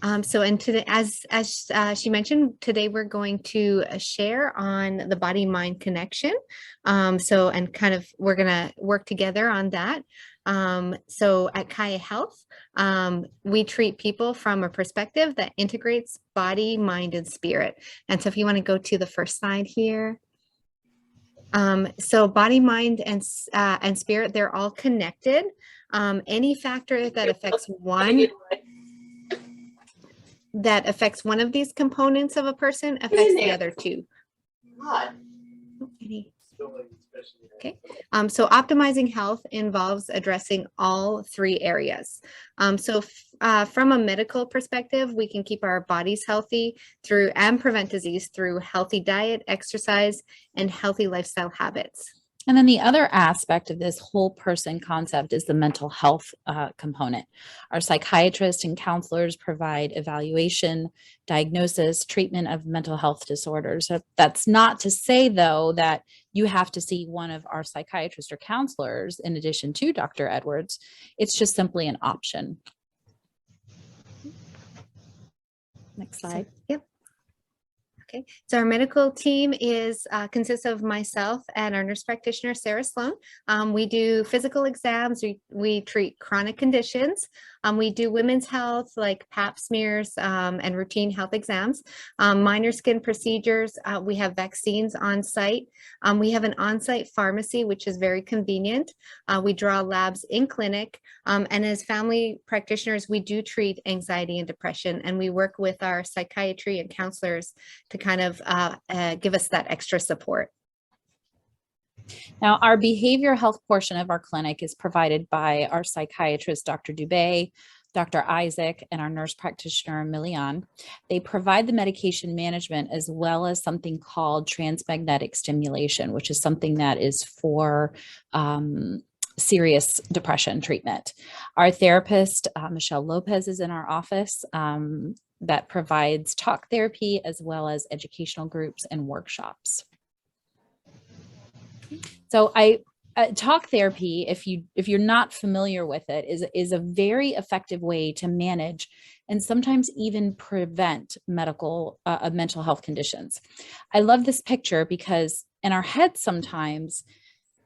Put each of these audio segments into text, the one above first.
And today, as she mentioned, today we're going to share on the body-mind connection. And kind of we're going to work together on that. So at Caya Health, we treat people from a perspective that integrates body, mind, and spirit. And so if you want to go to the first slide here. So body, mind, and spirit, they're all connected. Any factor that affects one of these components of a person affects the other two. Okay. So optimizing health involves addressing all three areas. From a medical perspective, we can keep our bodies healthy and prevent disease through healthy diet, exercise, and healthy lifestyle habits. And then the other aspect of this whole person concept is the mental health component. Our psychiatrists and counselors provide evaluation, diagnosis, treatment of mental health disorders. So that's not to say, though, that you have to see one of our psychiatrists or counselors in addition to Dr. Edwards. It's just simply an option. Next slide. Yep. Okay, so our medical team consists of myself and our nurse practitioner, Sarah Sloan. We do physical exams, we treat chronic conditions, we do women's health like pap smears and routine health exams, minor skin procedures, we have vaccines on site, we have an on-site pharmacy, which is very convenient, we draw labs in clinic, and as family practitioners, we do treat anxiety and depression, and we work with our psychiatry and counselors to kind of give us that extra support. Now, our behavioral health portion of our clinic is provided by our psychiatrist, Dr. Dubé, Dr. Isaac, and our nurse practitioner, Milian. They provide the medication management as well as something called transmagnetic stimulation, which is something that is for serious depression treatment. Our therapist, Michelle Lopez, is in our office. That provides talk therapy as well as educational groups and workshops. So talk therapy, if you're not familiar with it, is a very effective way to manage and sometimes even prevent mental health conditions. I love this picture because in our heads sometimes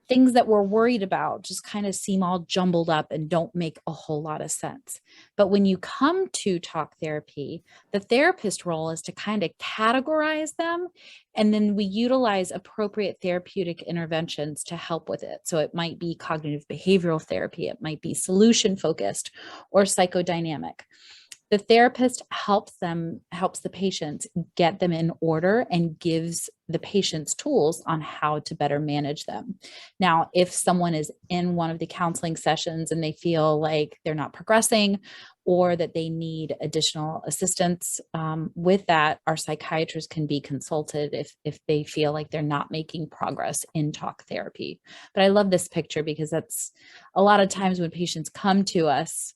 things that we're worried about just kind of seem all jumbled up and don't make a whole lot of sense. But when you come to talk therapy, the therapist role is to kind of categorize them, and then we utilize appropriate therapeutic interventions to help with it. So it might be cognitive behavioral therapy, it might be solution focused or psychodynamic. The therapist helps the patients get them in order and gives the patients tools on how to better manage them. Now, if someone is in one of the counseling sessions and they feel like they're not progressing or that they need additional assistance with that, our psychiatrists can be consulted if they feel like they're not making progress in talk therapy. But I love this picture because that's a lot of times when patients come to us,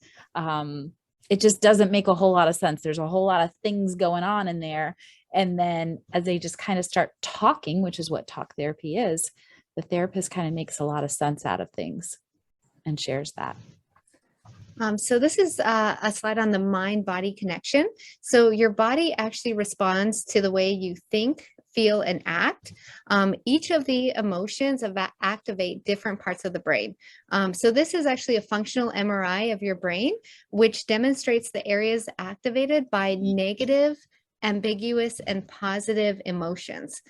it just doesn't make a whole lot of sense. There's a whole lot of things going on in there. And then as they just kind of start talking, which is what talk therapy is, the therapist kind of makes a lot of sense out of things and shares that. So this is a slide on the mind-body connection. So your body actually responds to the way you think, feel, and act. Each of the emotions activate different parts of the brain. So this is actually a functional MRI of your brain, which demonstrates the areas activated by negative, ambiguous, and positive emotions.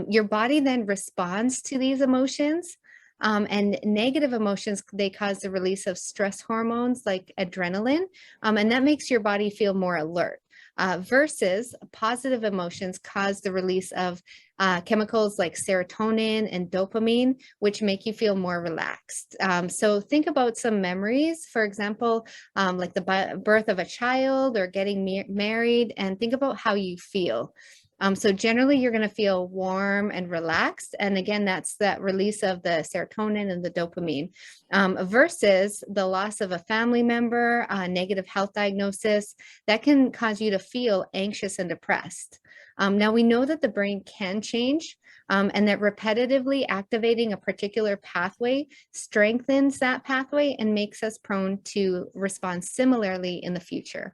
Your body then responds to these emotions. And negative emotions, they cause the release of stress hormones like adrenaline, and that makes your body feel more alert. Versus positive emotions cause the release of chemicals like serotonin and dopamine, which make you feel more relaxed. So think about some memories, for example, like the birth of a child or getting married, and think about how you feel. So generally you're going to feel warm and relaxed. And again, that's that release of the serotonin and the dopamine versus the loss of a family member, negative health diagnosis that can cause you to feel anxious and depressed. Now we know that the brain can change and that repetitively activating a particular pathway strengthens that pathway and makes us prone to respond similarly in the future.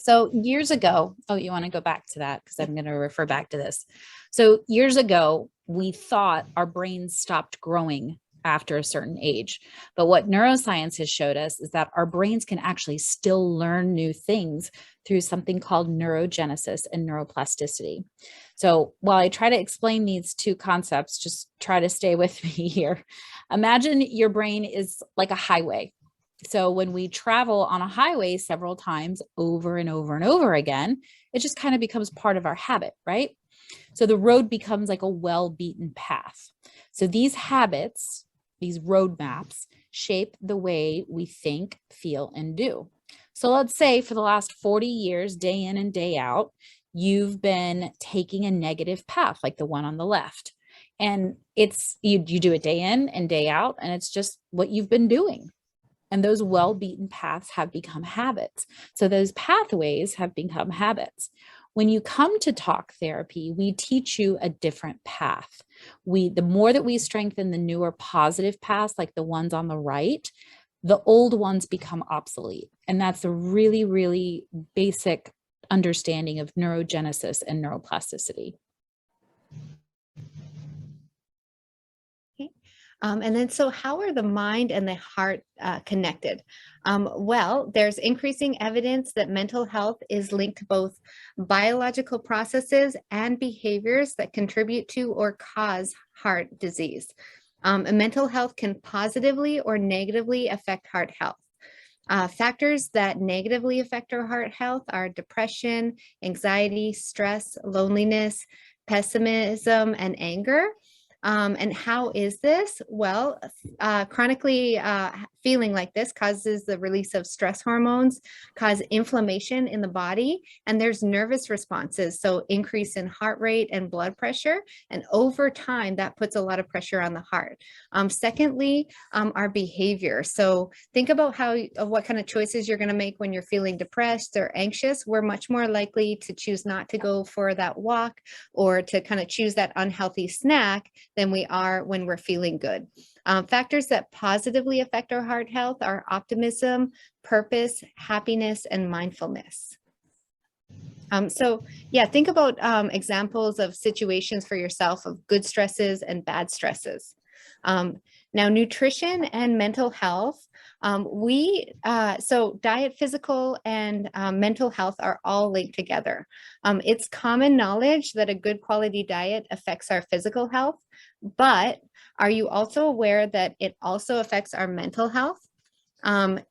So years ago, oh, you want to go back to that because I'm going to refer back to this. So years ago, we thought our brains stopped growing after a certain age. But what neuroscience has showed us is that our brains can actually still learn new things through something called neurogenesis and neuroplasticity. So while I try to explain these two concepts, just try to stay with me here. Imagine your brain is like a highway. So when we travel on a highway several times over and over and over again, it just kind of becomes part of our habit, right? So the road becomes like a well-beaten path. So these habits, these roadmaps, shape the way we think, feel, and do. So let's say for the last 40 years, day in and day out, you've been taking a negative path like the one on the left. And it's you do it day in and day out, and it's just what you've been doing. And those well-beaten paths have become habits. So those pathways have become habits. When you come to talk therapy, we teach you a different path. The more that we strengthen the newer positive paths, like the ones on the right, the old ones become obsolete. And that's a really, really basic understanding of neurogenesis and neuroplasticity. And then, so how are the mind and the heart connected? Well, there's increasing evidence that mental health is linked to both biological processes and behaviors that contribute to or cause heart disease. And mental health can positively or negatively affect heart health. Factors that negatively affect our heart health are depression, anxiety, stress, loneliness, pessimism, and anger. And how is this? Well, chronically feeling like this causes the release of stress hormones, cause inflammation in the body, and there's nervous responses. So increase in heart rate and blood pressure. And over time, that puts a lot of pressure on the heart. Secondly, our behavior. So think about what kind of choices you're going to make when you're feeling depressed or anxious. We're much more likely to choose not to go for that walk or to kind of choose that unhealthy snack than we are when we're feeling good. Factors that positively affect our heart health are optimism, purpose, happiness, and mindfulness. So yeah, think about examples of situations for yourself of good stresses and bad stresses. Now, nutrition and mental health, so diet, physical, and mental health are all linked together. It's common knowledge that a good quality diet affects our physical health, but are you also aware that it also affects our mental health?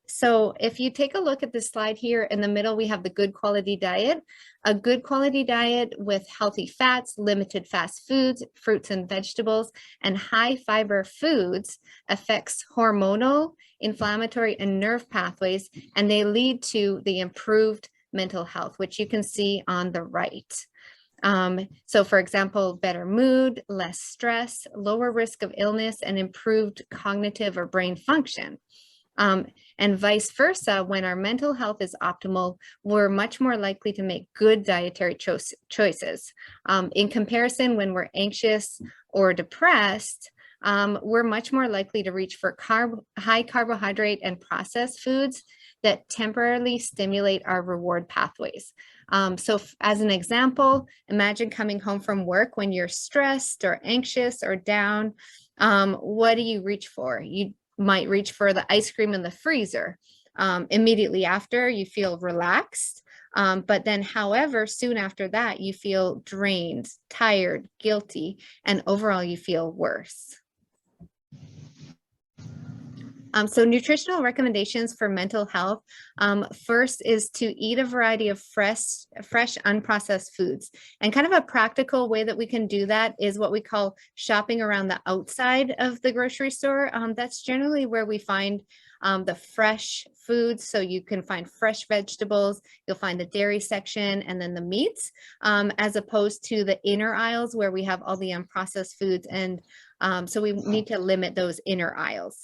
So if you take a look at this slide here, in the middle, we have the good quality diet. A good quality diet with healthy fats, limited fast foods, fruits and vegetables, and high fiber foods affects hormonal, inflammatory, and nerve pathways, and they lead to the improved mental health, which you can see on the right. So for example, better mood, less stress, lower risk of illness, and improved cognitive or brain function. And vice versa, when our mental health is optimal, we're much more likely to make good dietary choices. In comparison, when we're anxious or depressed, we're much more likely to reach for high carbohydrate and processed foods that temporarily stimulate our reward pathways. So as an example, imagine coming home from work when you're stressed or anxious or down. What do you reach for? You might reach for the ice cream in the freezer. Immediately after, you feel relaxed. But then, however, soon after that, you feel drained, tired, guilty, and overall you feel worse. So nutritional recommendations for mental health. First is to eat a variety of fresh, unprocessed foods. And kind of a practical way that we can do that is what we call shopping around the outside of the grocery store. That's generally where we find the fresh foods. So you can find fresh vegetables, you'll find the dairy section, and then the meats, as opposed to the inner aisles where we have all the unprocessed foods. And so we need to limit those inner aisles.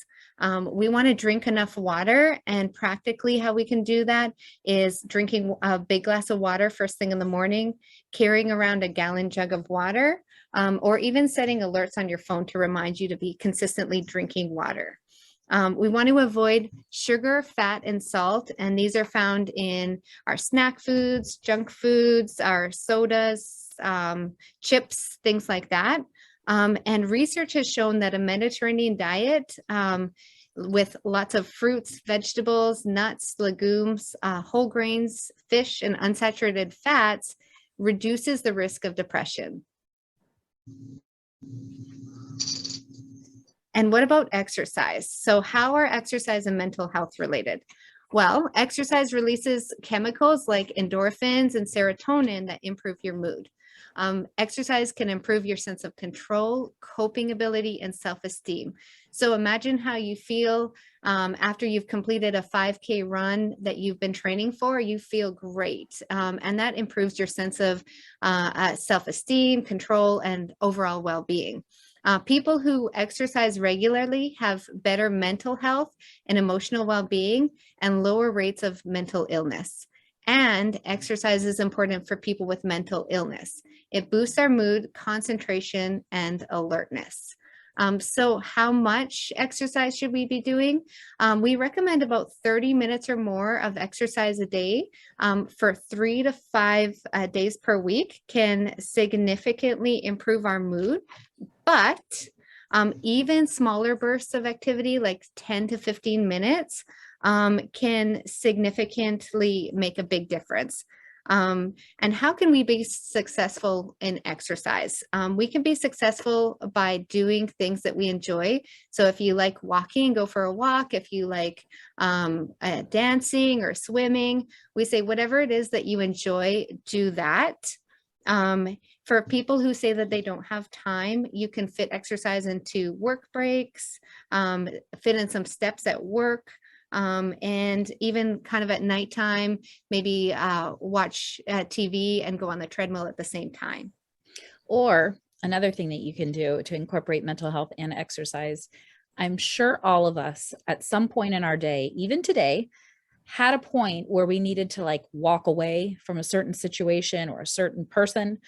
We want to drink enough water, and practically how we can do that is drinking a big glass of water first thing in the morning, carrying around a gallon jug of water, or even setting alerts on your phone to remind you to be consistently drinking water. We want to avoid sugar, fat, and salt, and these are found in our snack foods, junk foods, our sodas, chips, things like that. And research has shown that a Mediterranean diet with lots of fruits, vegetables, nuts, legumes, whole grains, fish, and unsaturated fats reduces the risk of depression. And what about exercise? So how are exercise and mental health related? Well, exercise releases chemicals like endorphins and serotonin that improve your mood. Exercise can improve your sense of control, coping ability, and self-esteem. So imagine how you feel after you've completed a 5K run that you've been training for. You feel great, and that improves your sense of self-esteem, control, and overall well-being. People who exercise regularly have better mental health and emotional well-being and lower rates of mental illness. And exercise is important for people with mental illness. It boosts our mood, concentration, and alertness. So how much exercise should we be doing? We recommend about 30 minutes or more of exercise a day for 3 to 5 days per week can significantly improve our mood. But even smaller bursts of activity, like 10 to 15 minutes, can significantly make a big difference. And how can we be successful in exercise? We can be successful by doing things that we enjoy. So if you like walking, go for a walk. If you like dancing or swimming, we say whatever it is that you enjoy, do that. For people who say that they don't have time, you can fit exercise into work breaks, fit in some steps at work, and even kind of at nighttime, maybe watch TV and go on the treadmill at the same time. Or another thing that you can do to incorporate mental health and exercise, I'm sure all of us at some point in our day, even today, had a point where we needed to like walk away from a certain situation or a certain person.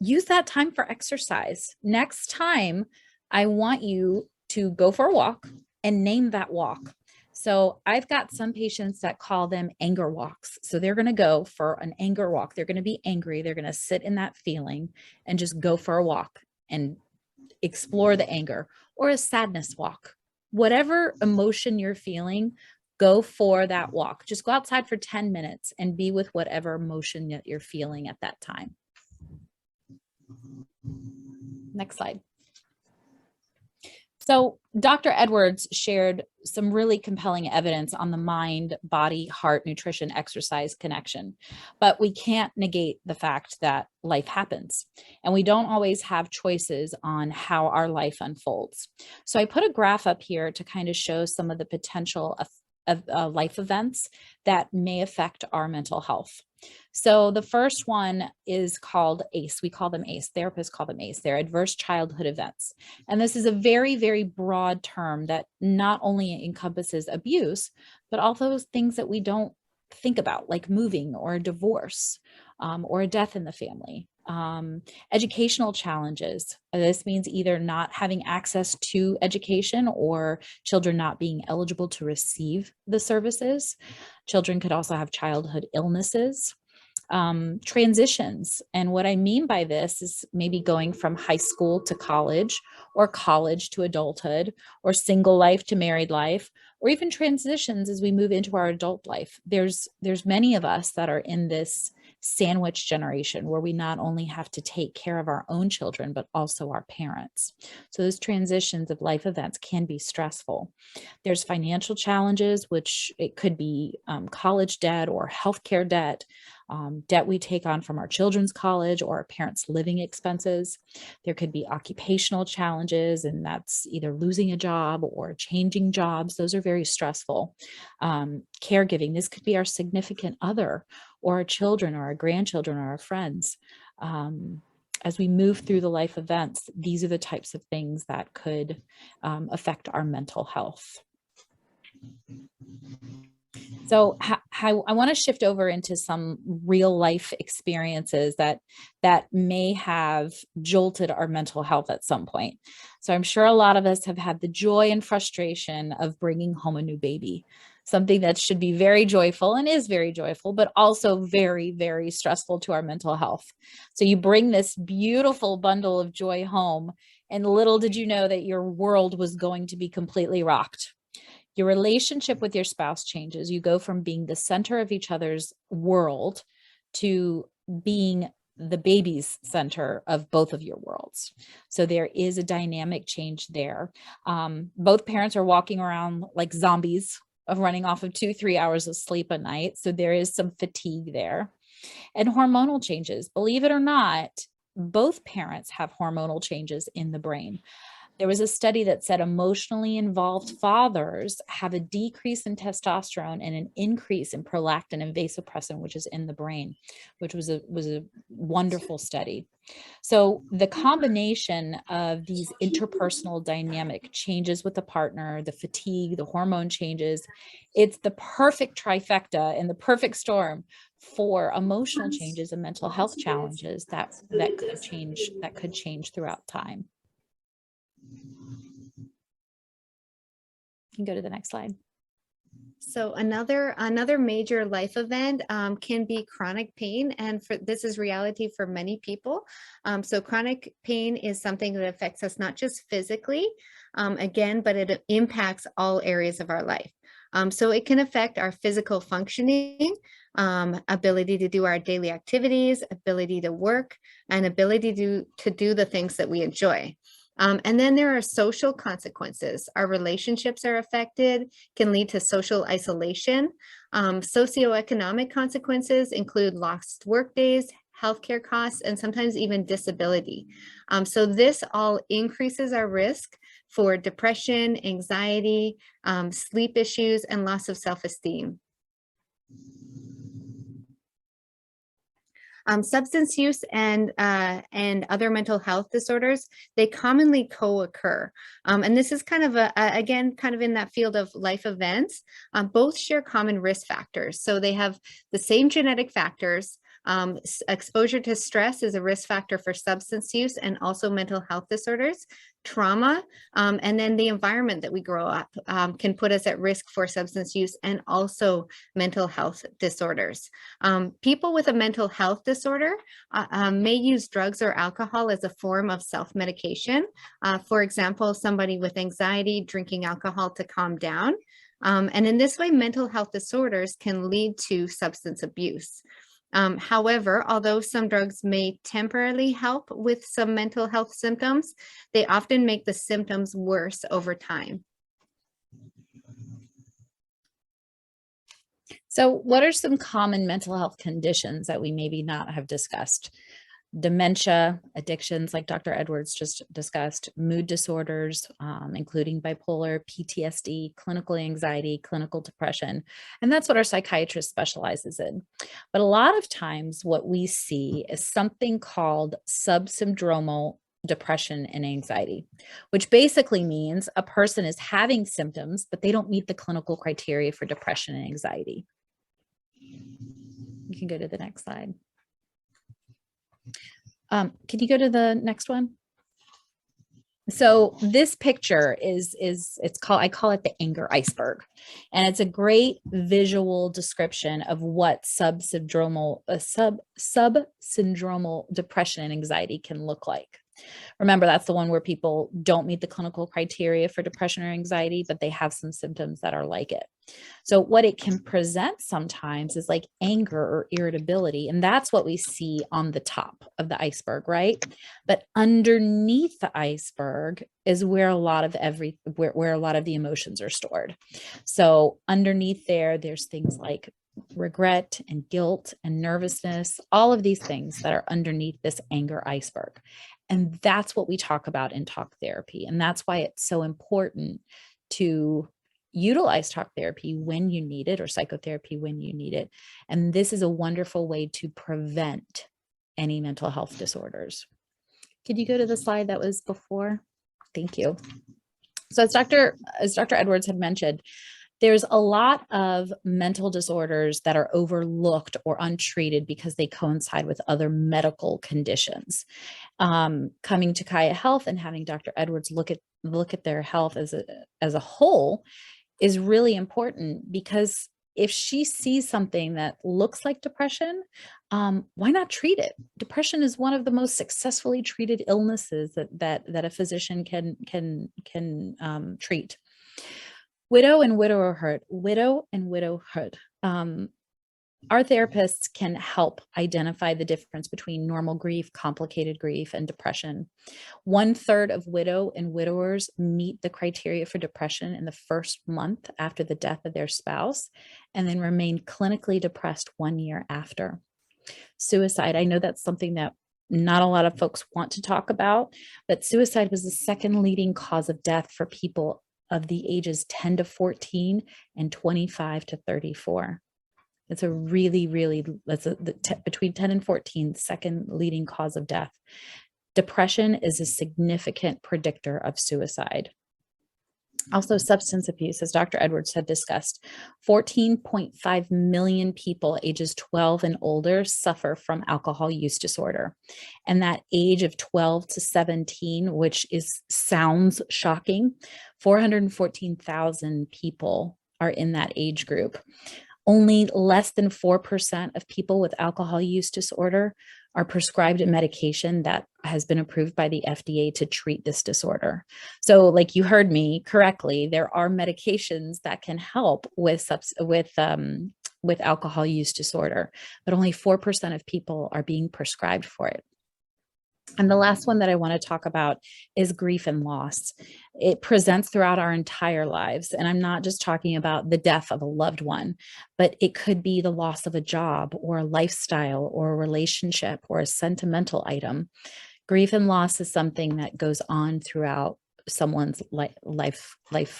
Use that time for exercise. Next time, I want you to go for a walk and name that walk. So I've got some patients that call them anger walks. So they're going to go for an anger walk. They're going to be angry. They're going to sit in that feeling and just go for a walk and explore the anger, or a sadness walk. Whatever emotion you're feeling, go for that walk. Just go outside for 10 minutes and be with whatever emotion that you're feeling at that time. Next slide. So Dr. Edwards shared some really compelling evidence on the mind, body, heart, nutrition, exercise connection, but we can't negate the fact that life happens and we don't always have choices on how our life unfolds. So I put a graph up here to kind of show some of the potential of life events that may affect our mental health. So the first one is called ACE. We call them ACE. Therapists call them ACE. They're adverse childhood events. And this is a very, very broad term that not only encompasses abuse, but also things that we don't think about, like moving or a divorce or a death in the family. Educational challenges. This means either not having access to education or children not being eligible to receive the services. Children could also have childhood illnesses. Transitions. And what I mean by this is maybe going from high school to college, or college to adulthood, or single life to married life, or even transitions as we move into our adult life. There's many of us that are in this sandwich generation where we not only have to take care of our own children, but also our parents. So those transitions of life events can be stressful. There's financial challenges, which it could be college debt or healthcare debt, debt we take on from our children's college or our parents' living expenses. There could be occupational challenges, and that's either losing a job or changing jobs. Those are very stressful. Caregiving, this could be our significant other or our children or our grandchildren or our friends. As we move through the life events, these are the types of things that could affect our mental health. So how I want to shift over into some real life experiences that may have jolted our mental health at some point. So I'm sure a lot of us have had the joy and frustration of bringing home a new baby, something that should be very joyful and is very joyful, but also very, very stressful to our mental health. So you bring this beautiful bundle of joy home, and little did you know that your world was going to be completely rocked. Your relationship with your spouse changes. You go from being the center of each other's world to being the baby's center of both of your worlds. So there is a dynamic change there. Both parents are walking around like zombies of running off of 2-3 hours of sleep a night. So there is some fatigue there. And hormonal changes, believe it or not, both parents have hormonal changes in the brain. There was a study that said emotionally involved fathers have a decrease in testosterone and an increase in prolactin and vasopressin, which is in the brain, which was a wonderful study. So the combination of these interpersonal dynamic changes with the partner, the fatigue, the hormone changes, it's the perfect trifecta and the perfect storm for emotional changes and mental health challenges that could change throughout time. You can go to the next slide. So another major life event can be chronic pain, and this is reality for many people. So chronic pain is something that affects us not just physically, again, but it impacts all areas of our life. So it can affect our physical functioning, ability to do our daily activities, ability to work, and ability to do the things that we enjoy. And then there are social consequences. Our relationships are affected, can lead to social isolation. Socioeconomic consequences include lost work days, healthcare costs, and sometimes even disability. So this all increases our risk for depression, anxiety, sleep issues, and loss of self-esteem. Substance use and other mental health disorders, they commonly co-occur. And this is kind of again, kind of in that field of life events. Both share common risk factors. So they have the same genetic factors. Exposure to stress is a risk factor for substance use and also mental health disorders. Trauma, and then the environment that we grow up can put us at risk for substance use and also mental health disorders. People with a mental health disorder may use drugs or alcohol as a form of self-medication. For example, somebody with anxiety drinking alcohol to calm down. And in this way, mental health disorders can lead to substance abuse. However, although some drugs may temporarily help with some mental health symptoms, they often make the symptoms worse over time. So what are some common mental health conditions that we maybe not have discussed? Dementia, addictions, like Dr. Edwards just discussed, mood disorders, including bipolar, PTSD, clinical anxiety, clinical depression. And that's what our psychiatrist specializes in. But a lot of times what we see is something called subsyndromal depression and anxiety, which basically means a person is having symptoms, but they don't meet the clinical criteria for depression and anxiety. You can go to the next slide. Can you go to the next one? So this picture I call it the anger iceberg, and it's a great visual description of what subsyndromal depression and anxiety can look like. Remember, that's the one where people don't meet the clinical criteria for depression or anxiety, but they have some symptoms that are like it. So what it can present sometimes is like anger or irritability. And that's what we see on the top of the iceberg, right? But underneath the iceberg is where a lot of where a lot of the emotions are stored. So underneath there's things like regret and guilt and nervousness, all of these things that are underneath this anger iceberg. And that's what we talk about in talk therapy. And that's why it's so important to utilize talk therapy when you need it, or psychotherapy when you need it. And this is a wonderful way to prevent any mental health disorders. Could you go to the slide that was before? Thank you. So as Dr. Edwards had mentioned, There's a lot of mental disorders that are overlooked or untreated because they coincide with other medical conditions. Coming to Caya Health and having Dr. Edwards look at their health as a whole is really important, because if she sees something that looks like depression, why not treat it? Depression is one of the most successfully treated illnesses that a physician can treat. Widow and widowhood. Our therapists can help identify the difference between normal grief, complicated grief, and depression. 1/3 of widow and widowers meet the criteria for depression in the first month after the death of their spouse, and then remain clinically depressed 1 year after. Suicide, I know that's something that not a lot of folks want to talk about, but suicide was the second leading cause of death for people of the ages 10 to 14 and 25 to 34. It's a really, between 10 and 14, second leading cause of death. Depression is a significant predictor of suicide. Also, substance abuse, as Dr. Edwards had discussed, 14.5 million people ages 12 and older suffer from alcohol use disorder. And that age of 12 to 17, which sounds shocking, 414,000 people are in that age group. Only less than 4% of people with alcohol use disorder are prescribed a medication that has been approved by the FDA to treat this disorder. So, like you heard me correctly, there are medications that can help with alcohol use disorder, but only 4% of people are being prescribed for it. And the last one that I want to talk about is grief and loss. It presents throughout our entire lives. And I'm not just talking about the death of a loved one, but it could be the loss of a job or a lifestyle or a relationship or a sentimental item. Grief and loss is something that goes on throughout someone's life. You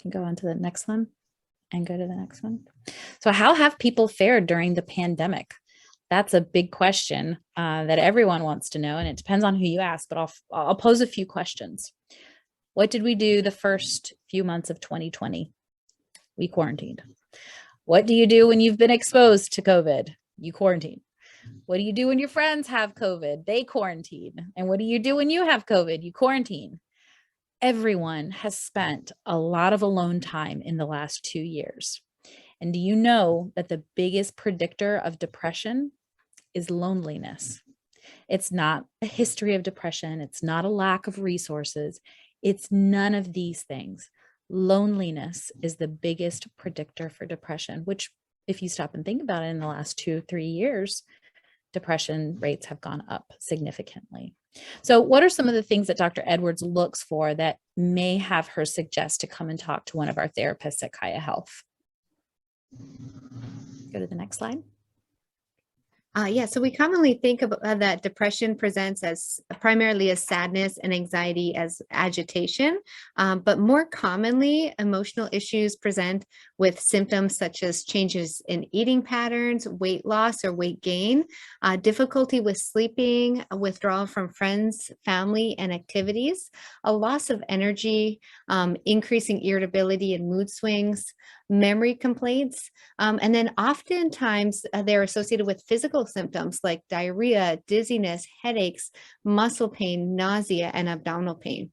can go on to the next one and go to the next one. So how have people fared during the pandemic? That's a big question that everyone wants to know, and it depends on who you ask, but I'll pose a few questions. What did we do the first few months of 2020? We quarantined. What do you do when you've been exposed to COVID? You quarantine. What do you do when your friends have COVID? They quarantine. And what do you do when you have COVID? You quarantine. Everyone has spent a lot of alone time in the last 2 years. And do you know that the biggest predictor of depression is loneliness? It's not a history of depression. It's not a lack of resources. It's none of these things. Loneliness is the biggest predictor for depression, which, if you stop and think about it, in the last 2-3 years, depression rates have gone up significantly. So what are some of the things that Dr. Edwards looks for that may have her suggest to come and talk to one of our therapists at Caya Health? Go to the next slide. Yeah, so we commonly think of that depression presents as primarily as sadness and anxiety as agitation, but more commonly, emotional issues present with symptoms such as changes in eating patterns, weight loss or weight gain, difficulty with sleeping, withdrawal from friends, family, and activities, a loss of energy, increasing irritability and mood swings, memory complaints, and then oftentimes they're associated with physical symptoms like diarrhea, dizziness, headaches, muscle pain, nausea, and abdominal pain.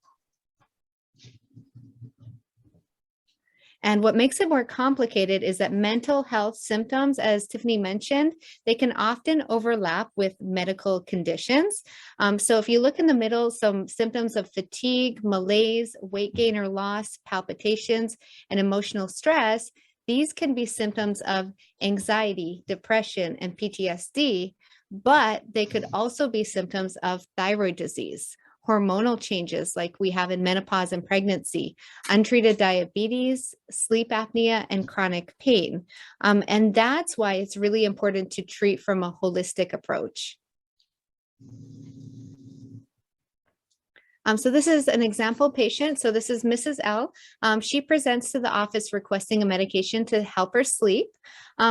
And what makes it more complicated is that mental health symptoms, as Tiffany mentioned, they can often overlap with medical conditions. So if you look in the middle, some symptoms of fatigue, malaise, weight gain or loss, palpitations, and emotional stress, these can be symptoms of anxiety, depression, and PTSD, but they could also be symptoms of thyroid disease, hormonal changes like we have in menopause and pregnancy, untreated diabetes, sleep apnea, and chronic pain. And that's why it's really important to treat from a holistic approach. So this is an example patient. So this is Mrs. L. She presents to the office requesting a medication to help her sleep.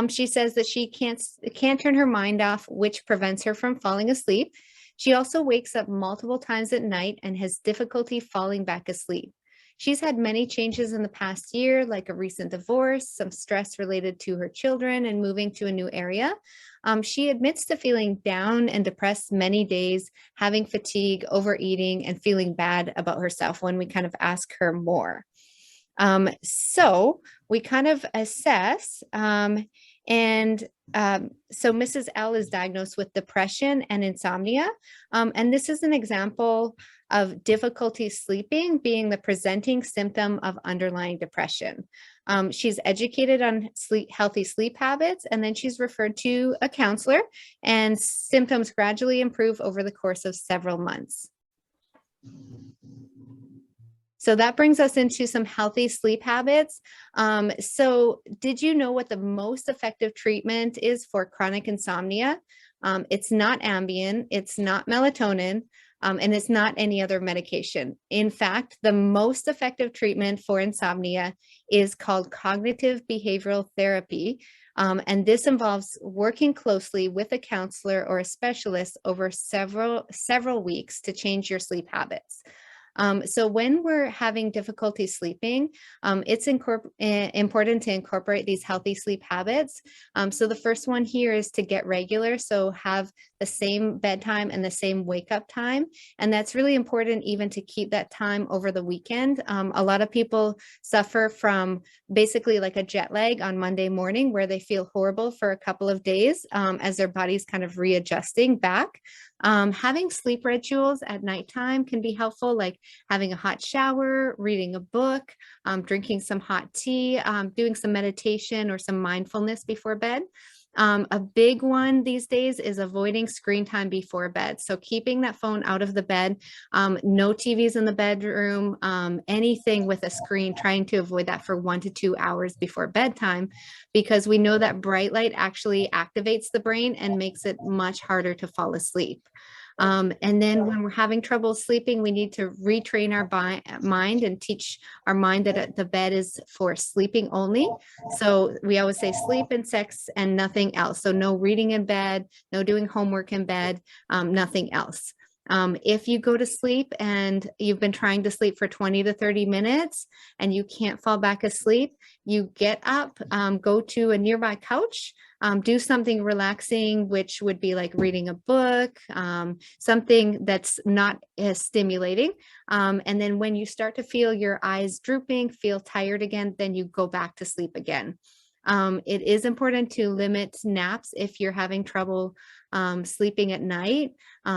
She says that she can't turn her mind off, which prevents her from falling asleep. She also wakes up multiple times at night and has difficulty falling back asleep. She's had many changes in the past year, like a recent divorce, some stress related to her children and moving to a new area. She admits to feeling down and depressed many days, having fatigue, overeating, and feeling bad about herself when we kind of ask her more. So we kind of assess, so Mrs. L is diagnosed with depression and insomnia. And this is an example of difficulty sleeping being the presenting symptom of underlying depression. She's educated on healthy sleep habits, and then she's referred to a counselor, and symptoms gradually improve over the course of several months. So that brings us into some healthy sleep habits. So did you know what the most effective treatment is for chronic insomnia? It's not Ambien, it's not melatonin, and it's not any other medication. In fact, the most effective treatment for insomnia is called cognitive behavioral therapy. And this involves working closely with a counselor or a specialist over several weeks to change your sleep habits. So when we're having difficulty sleeping, it's important to incorporate these healthy sleep habits. So the first one here is to get regular. So have the same bedtime and the same wake up time. And that's really important even to keep that time over the weekend. A lot of people suffer from basically like a jet lag on Monday morning where they feel horrible for a couple of days as their body's kind of readjusting back. Having sleep rituals at nighttime can be helpful, like having a hot shower, reading a book, drinking some hot tea, doing some meditation or some mindfulness before bed. A big one these days is avoiding screen time before bed. So keeping that phone out of the bed, no TVs in the bedroom, anything with a screen, trying to avoid that for 1 to 2 hours before bedtime, because we know that bright light actually activates the brain and makes it much harder to fall asleep. And then when we're having trouble sleeping, we need to retrain our mind and teach our mind that the bed is for sleeping only. So we always say sleep and sex and nothing else. So no reading in bed, no doing homework in bed, nothing else. If you go to sleep and you've been trying to sleep for 20 to 30 minutes and you can't fall back asleep, you get up, go to a nearby couch, do something relaxing, which would be like reading a book, something that's not as stimulating. And then when you start to feel your eyes drooping, feel tired again, then you go back to sleep again. It is important to limit naps if you're having trouble sleeping at night,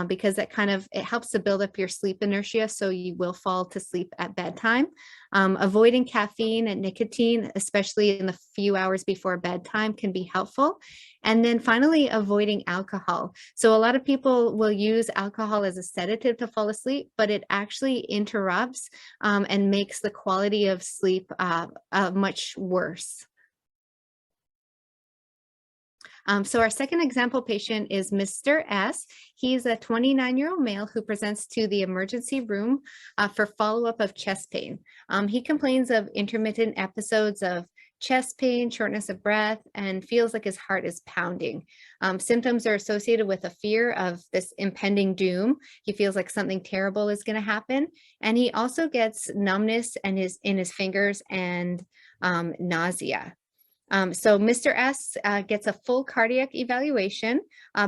because that it helps to build up your sleep inertia so you will fall to sleep at bedtime. Avoiding caffeine and nicotine, especially in the few hours before bedtime, can be helpful. And then finally, avoiding alcohol. So a lot of people will use alcohol as a sedative to fall asleep, but it actually interrupts and makes the quality of sleep much worse. So our second example patient is Mr. S. He's a 29-year-old male who presents to the emergency room for follow-up of chest pain. He complains of intermittent episodes of chest pain, shortness of breath, and feels like his heart is pounding. Symptoms are associated with a fear of this impending doom. He feels like something terrible is going to happen. And he also gets numbness in his fingers and nausea. So Mr. S gets a full cardiac evaluation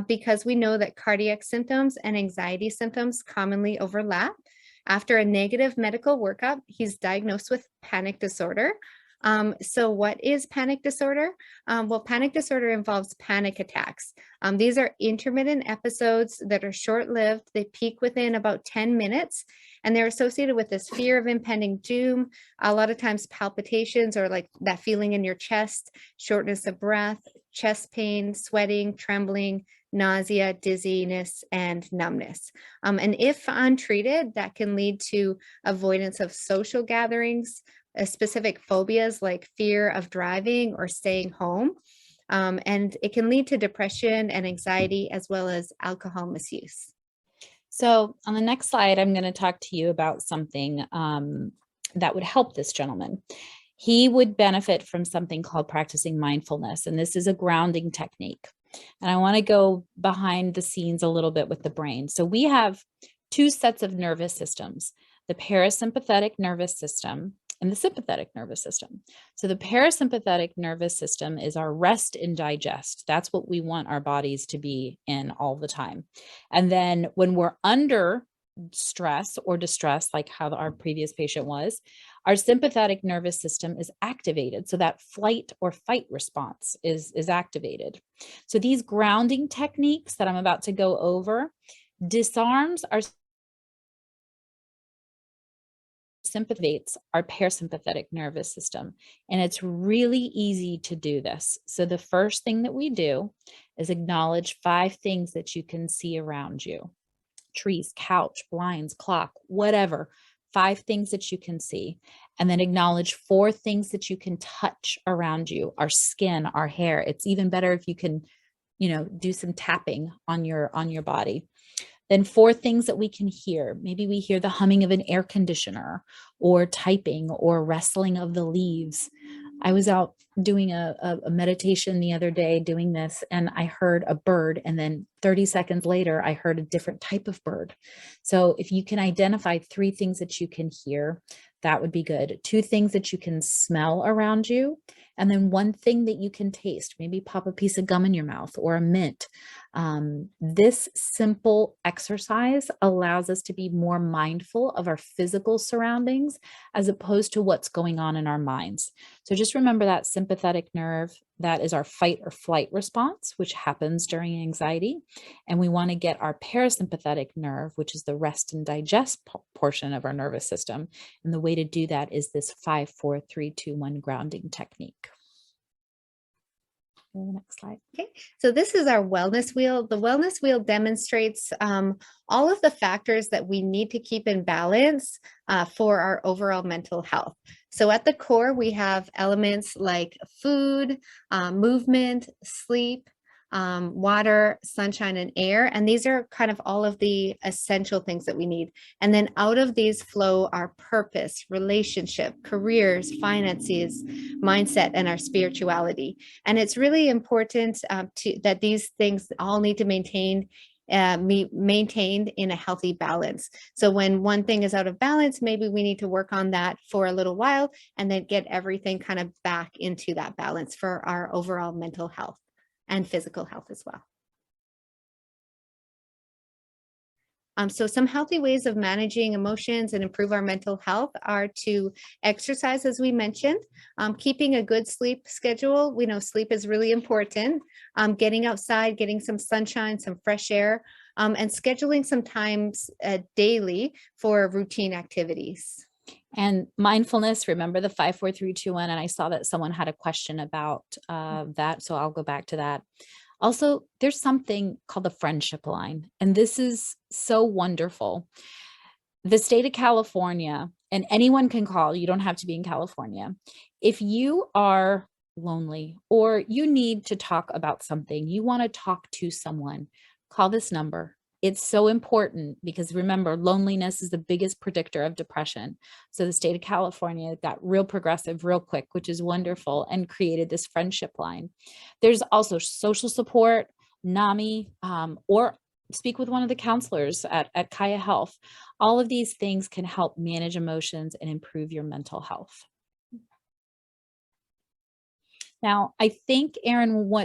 because we know that cardiac symptoms and anxiety symptoms commonly overlap. After a negative medical workup, he's diagnosed with panic disorder. So what is panic disorder? Well, panic disorder involves panic attacks. These are intermittent episodes that are short-lived. They peak within about 10 minutes, and they're associated with this fear of impending doom, a lot of times palpitations or like that feeling in your chest, shortness of breath, chest pain, sweating, trembling, nausea, dizziness, and numbness. And if untreated, that can lead to avoidance of social gatherings, specific phobias like fear of driving or staying home. And it can lead to depression and anxiety as well as alcohol misuse. So on the next slide, I'm going to talk to you about something that would help this gentleman. He would benefit from something called practicing mindfulness, and this is a grounding technique. And I want to go behind the scenes a little bit with the brain. So we have two sets of nervous systems. the parasympathetic nervous system, and the sympathetic nervous system. So the parasympathetic nervous system is our rest and digest. That's what we want our bodies to be in all the time. And then when we're under stress or distress, like how our previous patient was, our sympathetic nervous system is activated. So that flight or fight response is activated. So these grounding techniques that I'm about to go over disarms our sympathies our parasympathetic nervous system. And it's really easy to do this. So the first thing that we do is acknowledge 5 things that you can see around you: trees, couch, blinds, clock, whatever. 5 things that you can see. And then acknowledge 4 things that you can touch around you: our skin, our hair. It's even better if you can, do some tapping on your body. Then 4 things that we can hear. Maybe we hear the humming of an air conditioner, or typing, or rustling of the leaves. I was out doing a meditation the other day doing this, and I heard a bird, and then 30 seconds later, I heard a different type of bird. So if you can identify 3 things that you can hear, that would be good. 2 things that you can smell around you, and then 1 thing that you can taste. Maybe pop a piece of gum in your mouth or a mint. This simple exercise allows us to be more mindful of our physical surroundings as opposed to what's going on in our minds. So just remember that sympathetic nerve, that is our fight or flight response, which happens during anxiety. And we want to get our parasympathetic nerve, which is the rest and digest portion of our nervous system. And the way to do that is this 5, 4, 3, 2, 1 grounding technique. The next slide. Okay, so this is our wellness wheel. The wellness wheel demonstrates all of the factors that we need to keep in balance for our overall mental health. So at the core, we have elements like food, movement, sleep, water, sunshine, and air. And these are kind of all of the essential things that we need. And then out of these flow our purpose, relationship, careers, finances, mindset, and our spirituality. And it's really important that these things all need to be maintained in a healthy balance. So when one thing is out of balance, maybe we need to work on that for a little while and then get everything kind of back into that balance for our overall mental health and physical health as well. So some healthy ways of managing emotions and improve our mental health are to exercise, as we mentioned, keeping a good sleep schedule. We know sleep is really important. Getting outside, getting some sunshine, some fresh air, and scheduling some times daily for routine activities. And mindfulness, remember the 5, 4, 3, 2, 1. And I saw that someone had a question about that. So I'll go back to that. Also, there's something called the friendship line. And this is so wonderful. The state of California, and anyone can call, you don't have to be in California. If you are lonely or you need to talk about something, you want to talk to someone, call this number. It's so important because remember, loneliness is the biggest predictor of depression. So the state of California got real progressive real quick, which is wonderful, and created this friendship line. There's also social support, NAMI, or speak with one of the counselors at Caya Health. All of these things can help manage emotions and improve your mental health. Now, I think, Erin, what